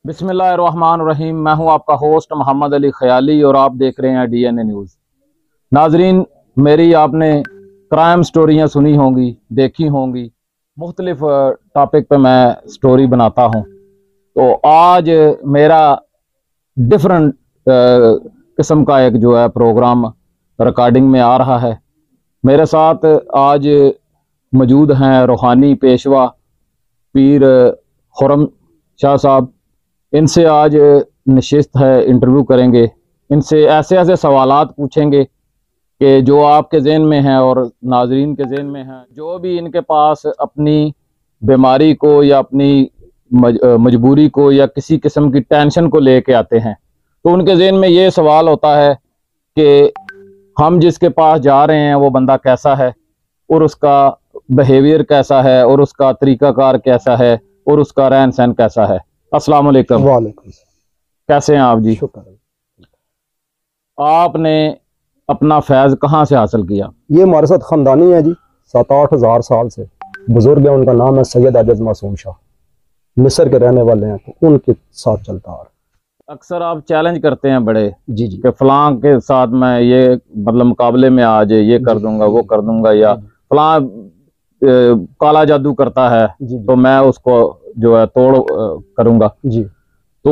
बिस्मिल्लाहिर्रहमानिर्रहीम। मैं हूं आपका होस्ट मोहम्मद अली ख़याली और आप देख रहे हैं डीएनए न्यूज़। नाजरीन, मेरी आपने क्राइम स्टोरियां सुनी होंगी, देखी होंगी। मुख्तलिफ टॉपिक पे मैं स्टोरी बनाता हूं। तो आज मेरा डिफरेंट किस्म का एक जो है प्रोग्राम रिकॉर्डिंग में आ रहा है। मेरे साथ आज मौजूद हैं रूहानी पेशवा पीर खुर्रम शाह साहब। इनसे आज नशिस्त है, इंटरव्यू करेंगे। इनसे ऐसे ऐसे सवालात पूछेंगे कि जो आपके ज़हन में हैं और नाजरीन के ज़हन में हैं। जो भी इनके पास अपनी बीमारी को या अपनी मजबूरी को या किसी किस्म की टेंशन को लेके आते हैं, तो उनके ज़हन में ये सवाल होता है कि हम जिसके पास जा रहे हैं वो बंदा कैसा है और उसका बिहेवियर कैसा है और उसका तरीक़ाकार कैसा है और उसका रहन सहन कैसा है। अस्सलाम वालेकुम। वालेकुम। कैसे हैं आप जी? शुक्र। आपने अपना फैज़ कहाँ से हासिल किया? ये हमारे साथ ख़ानदानी है जी, 7-8 हज़ार साल से बुजुर्ग है। उनका नाम है सैयद आजज मासूम शाह, मिस्र के रहने वाले हैं। तो उनके साथ चलता आ रहा। अक्सर आप चैलेंज करते हैं बड़े जी जी कि फलां के साथ मैं ये मतलब मुकाबले में आज ये कर दूंगा, वो कर दूंगा, या फलां काला जादू करता है तो मैं उसको जो है तोड़ करूंगा जी। तो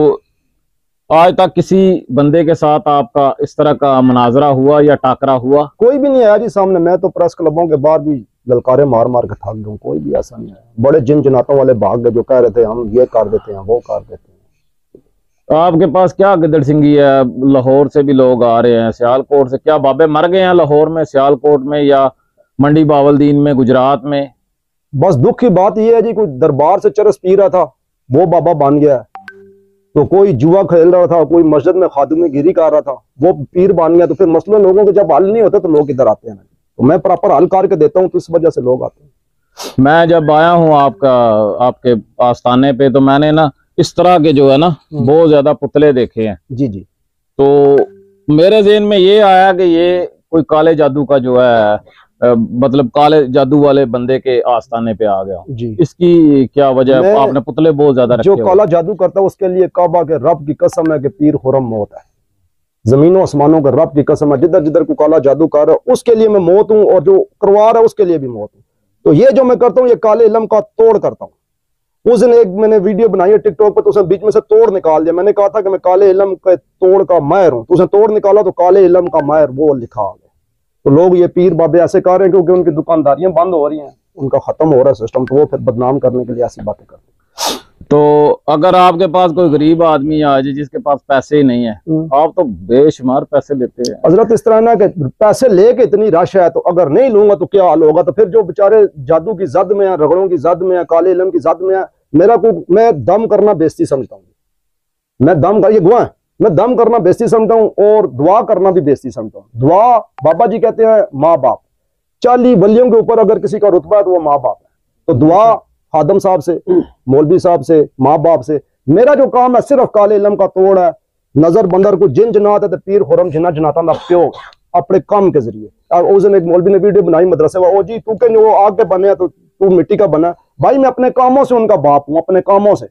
आज तक किसी बंदे के साथ आपका इस तरह का मुनाजरा हुआ या टाकरा हुआ? कोई भी नहीं आया जी सामने। मैं तो प्रेस क्लबों के बाहर भी ललकारे मार मार के थक गया। कोई भी ऐसा नहीं आया। बड़े जिन जनातों वाले भाग गए जो कह रहे थे हम ये कर देते हैं, वो कर देते हैं। आपके पास क्या गिदड़ सिंगी है? लाहौर से भी लोग आ रहे हैं, सियालकोट से। क्या बाबे मर गए हैं लाहौर में, सियालकोट में या मंडी बावलदीन में, गुजरात में? बस दुख की बात यह है जी, कोई दरबार से चरस पी रहा था वो बाबा बन गया, तो कोई जुआ खेल रहा था, कोई मस्जिद में खादुम गिरी कर रहा था वो पीर बन गया। तो फिर मसले लोगों के जब हल नहीं होते तो लोग इधर आते हैं। तो मैं प्रॉपर हल करके देता हूँ, तो इस वजह से लोग आते हैं। मैं जब आया हूँ आपके आस्थाने पे, तो मैंने ना इस तरह के जो है ना बहुत ज्यादा पुतले देखे हैं। जी जी। तो मेरे ज़हन में ये आया कि ये कोई काले जादू का जो है मतलब काले जादू वाले बंदे के आस्थाने पे आ गया जी। इसकी क्या वजह? आपने पुतले बहुत ज्यादा रखे। जो काला जादू करता है उसके लिए काबा के रब की कसम है कि पीर खुर्रम मौत है। जमीनों आसमानों के रब की कसम है, जिधर जिधर को काला जादू कर रहा है उसके लिए मैं मौत हूँ, और जो करवा रहा है उसके लिए भी मौत हूँ। तो ये जो मैं करता हूँ ये काले इल्म का तोड़ करता हूँ। उस दिन एक मैंने वीडियो बनाई है टिकटॉक पर, तो उसने बीच में से तोड़ निकाल दिया। मैंने कहा था कि मैं काले इल्म के तोड़ का माहिर हूँ, तो उसने तोड़ निकाला तो काले इल्म का माहिर वो लिखा आ गया। तो लोग ये पीर बाबे ऐसे कर रहे हैं क्योंकि उनकी दुकानदारियां बंद हो रही हैं, उनका खत्म हो रहा है सिस्टम, तो वो फिर बदनाम करने के लिए ऐसी बातें करते हैं। तो अगर आपके पास कोई गरीब आदमी आ जाए जिसके पास पैसे ही नहीं है, आप तो बेशुमार पैसे लेते हैं। हजरत इस तरह ना कि पैसे लेके इतनी रश है, तो अगर नहीं लूंगा तो क्या हाल होगा। तो फिर जो बेचारे जादू की जद में है, रगड़ों की जद में है, काले इल्म की जद में है, मैं दम करना बेइज्जती समझता हूँ। मैं दम कर, ये गुआ है, मैं दम करना बेइज्जती समझता हूँ और दुआ करना भी बेइज्जती समझता हूँ। दुआ बाबा जी कहते हैं माँ बाप, 40 वलियों के ऊपर अगर किसी का रुतबा है तो वो माँ बाप है। तो दुआ खादम साहब से, मौलवी साहब से, माँ बाप से। मेरा जो काम है सिर्फ काले इल्म का तोड़ है। नजर बंदर को जिन जनात है तो पीर खुर्रम जिना जनाता ना प्यो अपने काम के जरिए। उस दिन एक मौलवी ने वीडियो बनाई मदरसे वो जी तू के वो आग के बने तो तू मिट्टी का बना। भाई मैं अपने कामों से उनका बाप हूँ, अपने कामों से।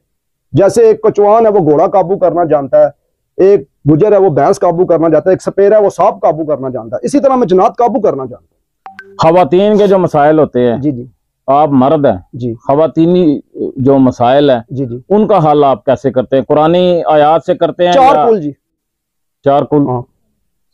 जैसे एक कचवान है वो घोड़ा काबू करना जानता है, एक गुजर है वो भैंस काबू करना जानता है, एक सपेरा है वो सांप काबू करना जानता है, इसी तरह मैं जन्नात काबू करना जानता हूँ। खवातीन के जो मसाइल होते हैं, जी जी, आप मर्द हैं जी, खवातीनी जो मसाइल है जी जी, उनका हल आप कैसे करते हैं? कुरानी आयात से करते हैं? 4 कुल जी, 4 कुल। हाँ,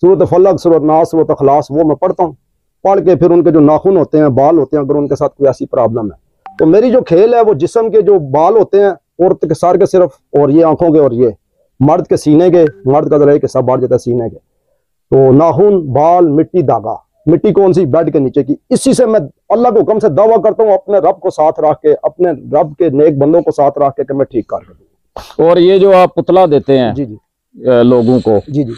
सूरत फलक, सूरत नास, सूरत अखलास, वो मैं पढ़ता हूँ। पढ़ के फिर उनके जो नाखून होते हैं, बाल होते हैं, अगर उनके साथ कोई ऐसी प्रॉब्लम है तो मेरी जो खेल है वो जिस्म के जो बाल होते हैं, औरत के सर के सिर्फ, और ये आंखों के, और ये मर्द के सीने के, मर्द का जरा के सब बाढ़ जाता है सीने के। तो नाखून, बाल, मिट्टी, धागा। मिट्टी कौन सी? बेड के नीचे की। इसी से मैं अल्लाह के हुक्म से दावा करता हूँ, अपने रब को साथ रख के, अपने रब के नेक बंदों को साथ रख के मैं ठीक कर दूँ। और ये जो आप पुतला देते हैं जी जी लोगों को, जी जी,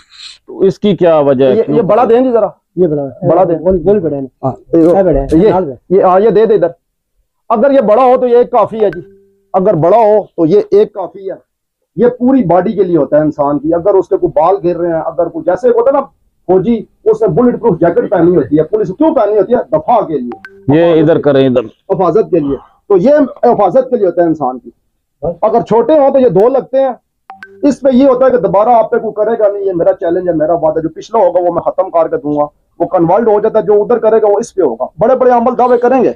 तो इसकी क्या वजह है? ये बड़ा दें जी, जरा ये बड़ा दें, ये दे दे इधर। अगर ये बड़ा हो तो ये एक काफी है जी, अगर बड़ा हो तो ये एक काफी है। ये पूरी बॉडी के लिए होता है इंसान की। अगर उसके को बाल गिर रहे हैं, अगर कोई जैसे होता है ना फौजी, उसने बुलेट प्रूफ जैकेट पहनी होती है, पुलिस क्यों पहनी होती है? दफा के लिए। ये इधर करें, इधर हिफाजत के लिए। तो ये हिफाजत के लिए होता है इंसान की। अगर छोटे हो तो ये 2 लगते हैं, इस पे ये होता है कि दोबारा आप पे कोई करेगा नहीं, ये मेरा चैलेंज है, मेरा वादा, जो पिछला होगा वो मैं खत्म करके दूंगा, वो कन्वर्ट हो जाता है, जो उधर करेगा वो इस पे होगा। बड़े बड़े अमल दावे करेंगे।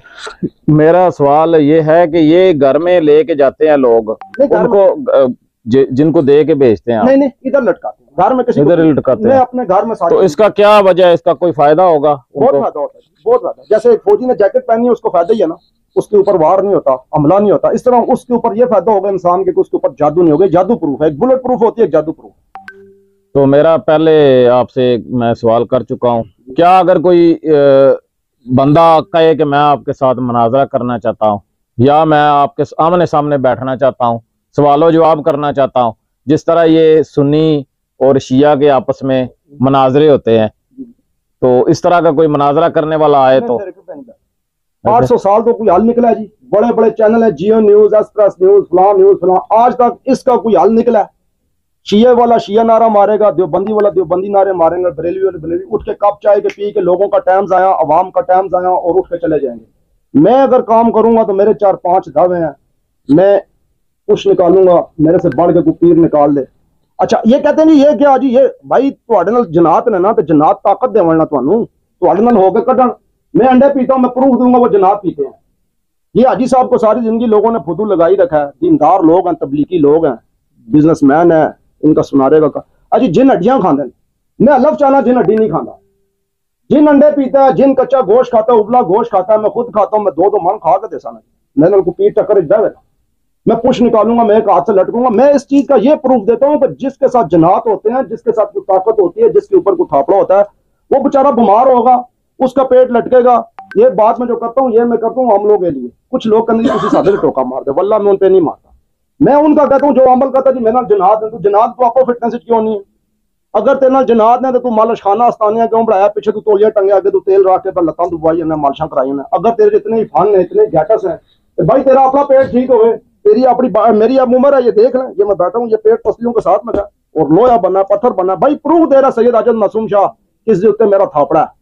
मेरा सवाल ये है कि ये घर में लेके जाते हैं लोग, उनको जिनको दे के भेजते हैं? नहीं, इधर लटकाते हैं, घर में किसी इधर लटकाते हैं, अपने घर में। तो इसका क्या वजह है? इसका कोई फायदा होगा? बहुत फायदा होता है, बहुत ज्यादा। जैसे फौजी ने जैकेट पहनी है, उसको फायदा ही है ना, उसके ऊपर वार नहीं होता, हमला नहीं होता। इस तरह उसके ऊपर ये फायदा होगा इंसान के, उसके ऊपर जादू नहीं होगा। जादू प्रूफ है, एक बुलेट प्रूफ होती है, एक जादू प्रूफ। तो मेरा पहले आपसे मैं सवाल कर चुका हूँ, क्या अगर कोई बंदा कहे कि मैं आपके साथ मुनाजरा करना चाहता हूँ, या मैं आपके आमने सामने बैठना चाहता हूँ, सवालों जवाब करना चाहता हूँ, जिस तरह ये सुन्नी और शिया के आपस में मुनाजरे होते हैं, तो इस तरह का कोई मुनाजरा करने वाला आए तो 800 साल तो कोई हल निकला है जी। बड़े बड़े चैनल है, जियो न्यूज, एक्सप्रेस न्यूज, फलां, आज तक इसका कोई हल निकला है? शिया वाला शिया नारा मारेगा, देवबंदी वाला देवबंदी नारे मारेंगे, बरेली वाले बरेली। उठ के कप चाय के पी के लोगों का टाइम आया, अवाम का टाइम आया, और उठ के चले जाएंगे। मैं अगर काम करूंगा तो मेरे 4-5 दावे हैं, मैं कुछ निकालूंगा, मेरे से बढ़ के कोई पीर निकाल दे। अच्छा, ये कहते नहीं, ये क्या जी, ये भाई तुहाडे नाल जनात ने ना, तो जनात ताकत देवण ना तुहानू, तुहाडे नाल हो के कढण। मैं अंडे पीता हूं, मैं प्रूफ दूंगा वो जनात पीते हैं। ये हाजी साहब को सारी जिंदगी लोगों ने फुदू लगाई रखा है, दीनदार लोग हैं, तबलीगी लोग हैं, बिजनेसमैन है, इनका सुनारेगा का। अजी जिन हड्डियां खाते हैं, मैं अल्लाह चाहना जिन हड्डी नहीं खाता। जिन अंडे पीता है, जिन कच्चा गोश्त खाता है, उबला गोश्त खाता है, मैं खुद खाता हूं, मैं 2-2 मन खा के देसा ना, मैंने उनको पीट टक्कर जावे, मैं पुश निकालूंगा, मैं एक हाथ से लटकूंगा। मैं इस चीज का ये प्रूफ देता हूं कि जिसके साथ जनात होते हैं, जिसके साथ कोई ताकत होती है, जिसके ऊपर कोई थापड़ा होता है, वो बेचारा बीमार होगा, उसका पेट लटकेगा। ये बात मैं जो करता हूँ, ये मैं करता हूँ अमलों के लिए। कुछ लोग कहते हैं किसी सादे टोका मार दे, वल्लाह मैं उन पे नहीं मारता। मैं उनका कहता हूँ जो अमल करता जी, मेरे जनात है, तो जनात तो आपको फिटनेस क्यों नहीं है? अगर तेरे जनात ने तो तू मालिश खाना आस्तानिया क्यों बढ़ाया, पीछे तू तोलिया टंगे, आगे तू तेल रख के लत्तां दुबवाई, मालिशा कराई। अगर तेरे इतने ही फन है, इतने गैटस है, तो भाई तेरा अपना पेट ठीक हो, तेरी अपनी मेरी अब उम्र है, ये देख ले, ये मैं बैठा हूँ, ये पेट पसलियों के साथ लगा और लोहा बना, पत्थर बना। भाई प्रूफ दे रहा सैयद अजद मासूम शाह, किस उत्ते मेरा थापड़ा है।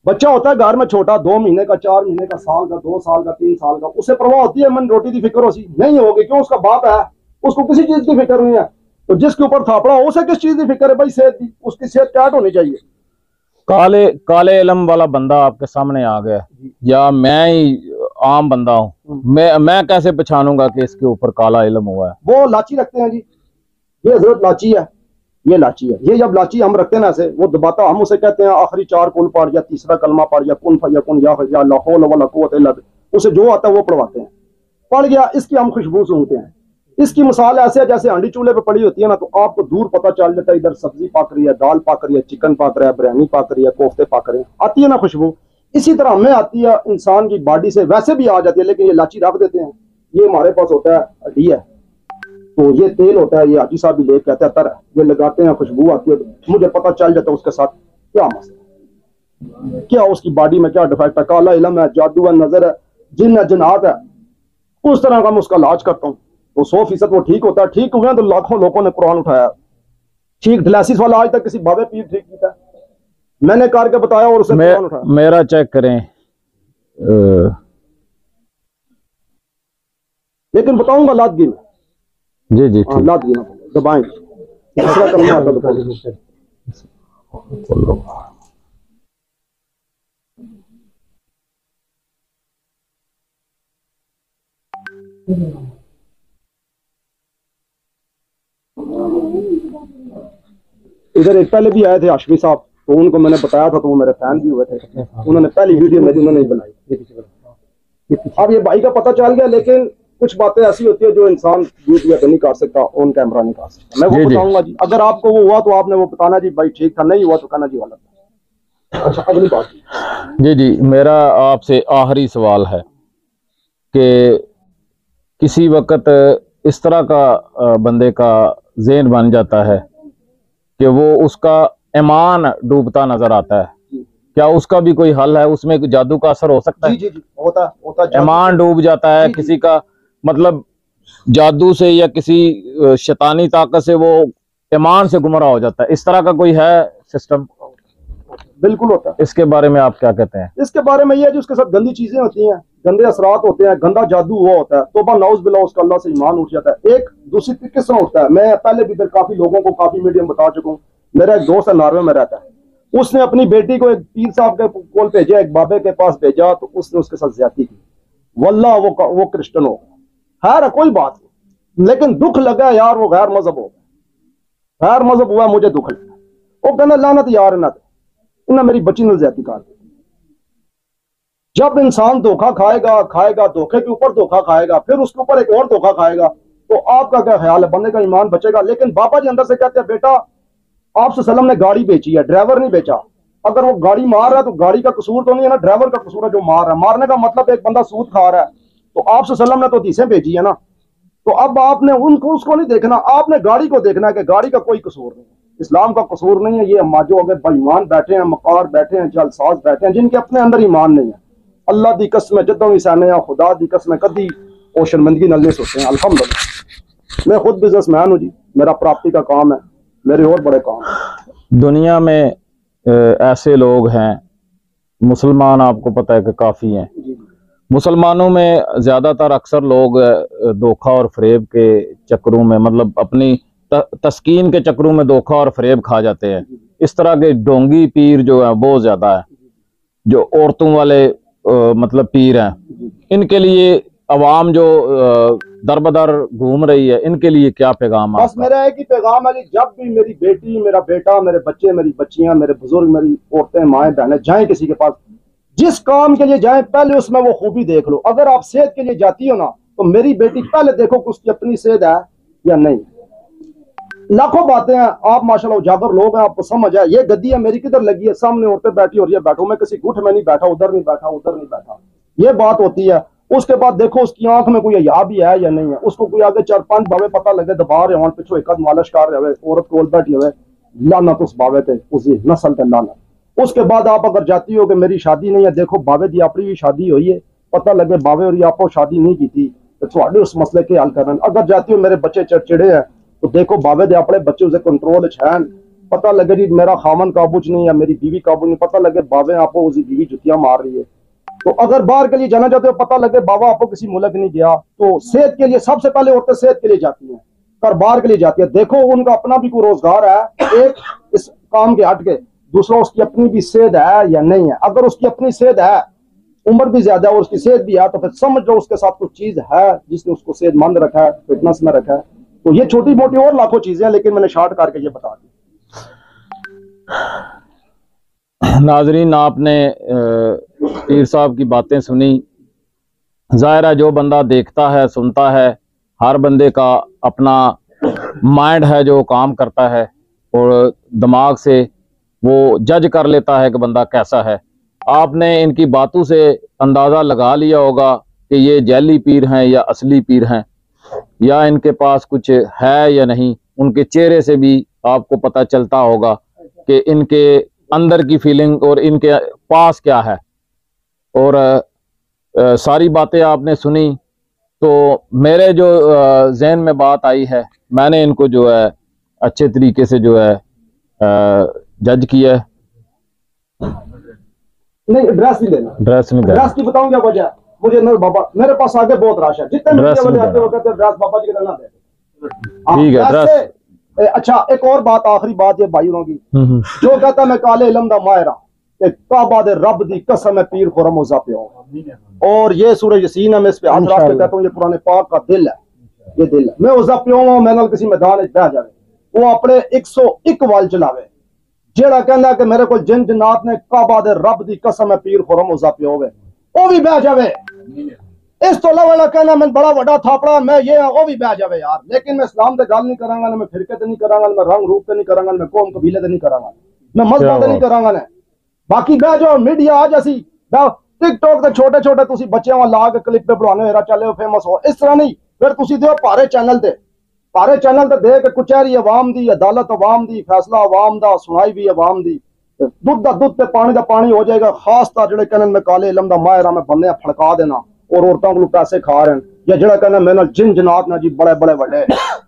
बच्चा होता है घर में छोटा, 2 महीने का, 4 महीने का, साल का, 2 साल का, 3 साल का, उसे परवाह होती है, मन रोटी की फिक्र होती नहीं होगी, क्यों? उसका बाप है, उसको किसी चीज की फिक्र नहीं है। तो जिसके ऊपर थापड़ा हो, उसे किस चीज की फिक्र है? भाई सेहत की, उसकी सेहत कैट होनी चाहिए। काले इल्म वाला बंदा आपके सामने आ गया, या मैं ही आम बंदा हूँ, मैं कैसे पहचानूंगा कि इसके ऊपर काला इल्म हुआ है? वो लाची रखते हैं जी, ये हजरत लाची है, ये लाची है। ये जब लाची हम रखते हैं ना ऐसे, वो दबाता, हम उसे कहते हैं आखिरी 4 कुल पढ़ या तीसरा कलमा पढ़ या कुन फयकुन या ला हौल वला कुव्वत इल्ला बिल्लाह, उसे जो आता है वो पढ़वाते हैं। पढ़ गया, इसकी हम खुशबू सूंघते हैं। इसकी मिसाल ऐसे है जैसे हांडी चूल्हे पे पड़ी होती है ना, तो आपको दूर पता चल जाता है इधर सब्जी पक रही है, दाल पक रही है, चिकन पक रहा है, बिरयानी पक रही है, कोफ्ते पक रहे हैं, आती है ना खुशबू। इसी तरह हमें आती है, इंसान की बॉडी से वैसे भी आ जाती है, लेकिन ये लाची रख देते हैं। ये हमारे पास होता है हड्डी है, तो ये तेल होता है, ये हाजी साहब भी ले कहते हैं तर, ये लगाते हैं, खुशबू आती है, तो मुझे पता चल जाता है उसके साथ क्या मसला, क्या उसकी बॉडी में क्या डिफेक्ट है, काला इल्म है, जादू है, नजर है, जिन है, जनात है। उस तरह का मैं उसका इलाज करता हूँ, तो 100% वो ठीक होता है। ठीक हुए तो लाखों लोगों ने कुरान उठाया। ठीक डिलासिस वाला आज तक किसी बाबे पीर ठीक किया, मैंने करके बताया और उसे कुरान उठाया। मेरा चेक करें, लेकिन बताऊंगा लादगी में। जी जी ठीक, लादगी में दबाएं, दूसरा कलमा आता तो इधर एक पहले भी आए थे हाशमी साहब, तो उनको मैंने बताया था, तो वो मेरे फैन भी हुए थे, उन्होंने पहली वीडियो मेरी उन्होंने बनाई। अब ये भाई का पता चल गया, लेकिन कुछ बातें ऐसी होती है जो इंसान वीडियो पे नहीं कर सकता, ऑन कैमरा नहीं कर सकता। मैं वो बताऊंगा जी, अगर आपको वो हुआ तो आपने वो बताना जी भाई ठीक था, नहीं हुआ तो कहना जी गलत था। अच्छा, अगली बात जी जी, मेरा आपसे आखिरी सवाल है कि किसी वक्त इस तरह का बंदे का ज़हन बन जाता है कि वो उसका ईमान डूबता नजर आता है, क्या उसका भी कोई हल है? उसमें जादू का असर हो सकता है? जी जी, होता ईमान डूब जाता है किसी का, मतलब जादू से या किसी शैतानी ताकत से वो ईमान से गुमराह हो जाता है, इस तरह का कोई है सिस्टम? बिल्कुल होता है। इसके बारे में आप क्या कहते हैं? इसके बारे में ये है जो उसके साथ गंदी चीजें होती हैं, गंदे असरात होते हैं, गंदा जादू हुआ होता है, तोबा नौज बिल्ला, उसका अल्लाह से ईमान उठ जाता है। एक दूसरी किस तरह होता है, मैं पहले भी इधर काफी लोगों को काफी मीडिया में बता चुका हूँ। मेरा एक दोस्त है नॉर्वे में रहता है, उसने अपनी बेटी को एक पीर साहब के कोल भेजा, एक बाबे के पास भेजा, तो उसने उसके साथ ज्यादती की। वल्लाह वो क्रिश्चियन हो गया। खैर कोई बात नहीं, लेकिन दुख लगा यार, वो गैर मजहब हो गया, गैर मजहब हुआ, मुझे दुख लगा। वो कहना लानत यार इन्हें मेरी बच्ची ने ज्यादती कर दी। जब इंसान धोखा खाएगा धोखे के ऊपर धोखा खाएगा, फिर उसके ऊपर एक और धोखा खाएगा, तो आपका क्या ख्याल है, बंदे का ईमान बचेगा? लेकिन बाबा जी अंदर से कहते हैं, बेटा आप सल्लम ने गाड़ी बेची है, ड्राइवर नहीं बेचा। अगर वो गाड़ी मार रहा है तो गाड़ी का कसूर तो नहीं है ना, ड्राइवर का कसूर है जो मार रहा है। मारने का मतलब एक बंदा सूद खा रहा है, तो आप सल्लम ने तो हदीसें भेजी है ना, तो अब आपने उसको नहीं देखना, आपने गाड़ी को देखना है कि गाड़ी का कोई कसूर नहीं है, इस्लाम का कसूर नहीं है। ये अम्मा जो अगर बेईमान बैठे हैं, मकार बैठे हैं, जलसाज बैठे हैं, जिनके अपने अंदर ईमान नहीं है, अल्लाह दी कसम जद्दों इंसाने या खुदा दी कसम कदी वो शर्मिंदगी नल नहीं सोचते हैं। अल्हम्दुलिल्लाह मैं खुद बिजनेसमैन हूँ जी, मेरा प्राप्ति का काम है, मेरे और बड़े काम है। दुनिया में ऐसे लोग हैं, मुसलमान आपको पता है कि काफ़ी हैं। मुसलमानों में ज़्यादातर अक्सर लोग धोखा और फरेब के चक्करों में, मतलब अपनी तस्कीन के चक्करों में धोखा और फरेब खा जाते हैं। इस तरह के ढोंगी पीर जो है बहुत ज़्यादा है, जो औरतों वाले मतलब पीर हैं। इनके लिए अवाम जो दर बदर घूम रही है, इनके लिए क्या पैगाम है? बस मेरा एक ही पैगाम है कि जब भी मेरी बेटी, मेरा बेटा, मेरे बच्चे, मेरी बच्चियां, मेरे बुजुर्ग, मेरी औरतें, माएँ, बहनें जाएं किसी के पास, जिस काम के लिए जाएं पहले उसमें वो खूबी देख लो। अगर आप सेहत के लिए जाती हो ना, तो मेरी बेटी पहले देखो कि उसकी अपनी सेहत है या नहीं। लाखों बातें हैं, आप माशाल्लाह उजागर लोग हैं, आपको समझ है। ये गद्दी है मेरी किधर लगी है, सामने औरतें बैठी और ये बैठो, मैं किसी गुठ में नहीं बैठा, उधर नहीं बैठा, उधर नहीं बैठा, ये बात होती है। उसके बाद देखो उसकी आंख में कोई हया भी है या नहीं है, उसको कोई आगे 4-5 बावे पता लगे दबा रहे हो, पिछो एक मालिश कर रहे हो, औरत कोल बैठी हुए, लानत उस बावे थे, उसी नस्ल थे लानत। उसके बाद आप अगर जाती हो कि मेरी शादी नहीं है, देखो बावे दी अपनी भी शादी हुई है, पता लगे बावे और आपको शादी नहीं की थी, तो थोड़े उस मसले के हल करना। अगर जाती हो मेरे बच्चे चिड़चिड़े हैं, तो देखो बावे दे अपने बच्चे उसे कंट्रोल छैन, पता लगे जी मेरा खामन काबूज नहीं है, मेरी बीवी काबू नहीं, पता लगे बावे आपको उसी बीवी जुतियां मार रही है। तो अगर बाहर के लिए जाना चाहते हो, पता लगे बाबा आपको किसी मुल्क नहीं गया, तो सेहत के लिए सबसे पहले औरतें सेहत के लिए जाती हैं, कारोबार के लिए जाती है। देखो उनका अपना भी कोई रोजगार है, एक इस काम के हट के, दूसरा उसकी अपनी भी सेहत है या नहीं है। अगर उसकी अपनी सेहत है, उम्र भी ज्यादा है और उसकी सेहत भी है, तो फिर समझ लो उसके साथ कुछ चीज है जिसने उसको सेहतमंद रखा है, फिटनेस में रखा है। तो ये छोटी मोटी और लाखों चीजें हैं, लेकिन मैंने शॉर्ट करके ये बता दी। नाजरीन, आपने पीर साहब की बातें सुनी। जाहिर है जो बंदा देखता है, सुनता है, हर बंदे का अपना माइंड है जो काम करता है और दिमाग से वो जज कर लेता है कि बंदा कैसा है। आपने इनकी बातों से अंदाज़ा लगा लिया होगा कि ये जैली पीर हैं या असली पीर हैं, या इनके पास कुछ है या नहीं। उनके चेहरे से भी आपको पता चलता होगा कि इनके अंदर की फीलिंग और इनके पास क्या है। और सारी बातें आपने सुनी, तो मेरे जो जहन में बात आई है, मैंने इनको जो है अच्छे तरीके से जो है जज किया है। नहीं ड्रेस नहीं देना, ड्रेस नहीं देना, ड्रेस की बताऊं क्या वजह? मुझे न बाबा, मेरे पास आगे बहुत राश है, जितने मीडिया वाले आते हो कहते हैं ड्रेस बाबा जी के ना दे। ठीक है ड्रेस। अच्छा एक और बात, आखिरी बात ये भाइयों की, जो कहता मैं काले इलम दा माहिर हां, काबा दे रब दी कसम है पीर खुरम उज़ा पे हो। और ये सूरह यासीन है, मैं इस पे हाथ रख के कहता हूं ये कुरान पाक का दिल है, ये दिल है। मैं उज़ा पे हूं, मैं नाल किसी मैदान में बह जावे, वो अपने 101 वाल चलावे, जेड़ा कहंदा कि मेरे को जिन जन्नात ने काबा दे रब दी कसम है पीर खुरम उज़ा पे होवे, वो भी बह जावे। इस तो अलावा कहना मैं बड़ा बड़ा थापड़ा, मैं ये वो भी बह जावे यार। लेकिन मैं इस्लाम से गल नहीं करांगा, मैं फिरके ते नहीं करांगा, मैं रंग रूप ते नहीं करांगा, मैं कौम कबीले ते नहीं करांगा, मैं मजहब ते नहीं करांगा ने। बाकी बह जाओ मीडिया आ जैसी टिकटॉक ते छोटे छोटे तुसी बच्चों वाल ला के क्लिप पे बनाने हो, चले हो फेमस हो, इस तरह नहीं। फिर तुसी दियो भारे चैनल ते दे के कचहरी अवाम दी, अदालत अवाम दी, फैसला अवाम दा, सुनाई भी अवाम दी, दुध दा दुध ते पानी दा पानी हो जाएगा। खास तर जेड़े कहने मैं काले इलम दा माहिर हां, मैं बंदे फड़का देना और औरतों को पैसे खा रहे हैं, या जड़ा कहना मैं जिन जनात ना जी बड़े बड़े बड़े।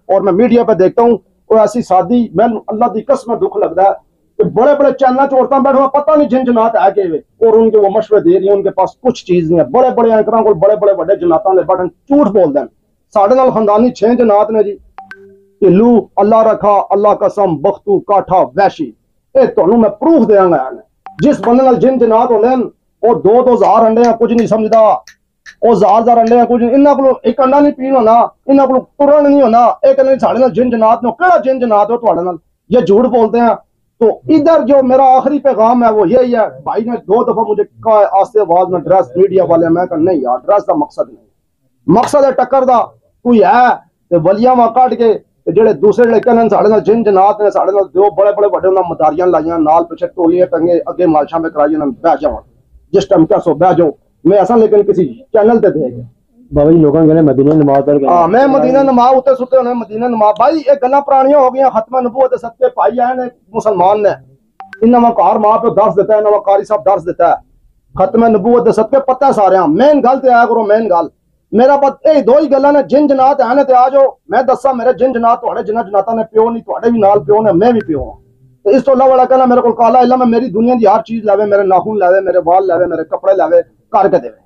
और मैं मीडिया पे देखता हूँ और ऐसी शादी, मैं अल्लाह की कसम दुख लगता है तो बड़े बड़े चैनल औरतें बैठे हुए, पता नहीं जिन जनात है के वे, और उनके वो मशवरे दे रही है, उनके पास कुछ चीज नहीं है। बड़े बड़े एंकरों को बड़े बड़े बड़े जनातां ले बैठन झूठ बोल दें। साढ़े नाल खानदानी 6 जनात ने जी, इलू अल्लाह रखा, अल्लाह कसम, बख्तू, काठा, वैशी, ये तो मैं प्रूफ देंगा। जिस बंदे नाल जिन जनात होंगे वो 2-2 अंडे हैं, कुछ नहीं समझदा, वो 1000 अंडे हैं, कुछ इन्हों को एक अंडा नहीं पीन होना, इन्हों को तुरन नहीं होना, एक कहने साढ़े नाल जिन जनात ने, केड़ा जिन जनात हो तुहाडे नाल, ये झूठ बोलते हैं। तो इधर जो मेरा आखिरी पैगाम है वो यही है। भाई ने 2 दफा मुझे कहा आस्ते आवाज में, ड्रेस मीडिया वाले, मैं कहा नहीं यार, ड्रेस का मकसद नहीं, मकसद है टक्कर दा कोई है ते वलिया वा कट के जेडे दूसरे लड़के ने साढ़े नाल जिन जनात ने साढ़े नाल दो बड़े बड़े बड़े उन्होंने मदारियां लाइयां, नाल पीछे टोलियां टंगे, अगे मालशा में कराई, उन्होंने बह जाओ जिस टाइम क्या सो बह जाओ। मैं ऐसा लेकिन किसी चैनल पे देख बाबा जी लोगों के मदीना नमाज पढ़ हाँ, मैं मदीना नमाज उते सुते होने मदीना नमाज। भाई ये गल्लां पुरानियां हो गई। खत्म नबूवत सत्ते पाई आए ने मुसलमान ने, इन्होंने घर मां प्यो दर्स देता है, इन्होंने कारी साहब दर्स देता है, खत्म नबूवत सत्ते पता है सारे। मेन गल ते आया करो, मेन गल मेरा बात यही 2 ही गल्लां ने। जिन जनात है ते आ जाओ, मैं दसा मेरे जिन जनात तुहाडे जिन्हां जनातां ने प्यो नहीं, तुहाडे भी नाल प्यो ने, मैं भी प्यो हां। तो इस तो अल्लाह वाला कहना मेरे को काला इल्म, मेरी दुनिया की हर चीज लावे, मेरे नाखून लावे, मेरे बाल लावे, मेरे कपड़े लावे, करके देवे।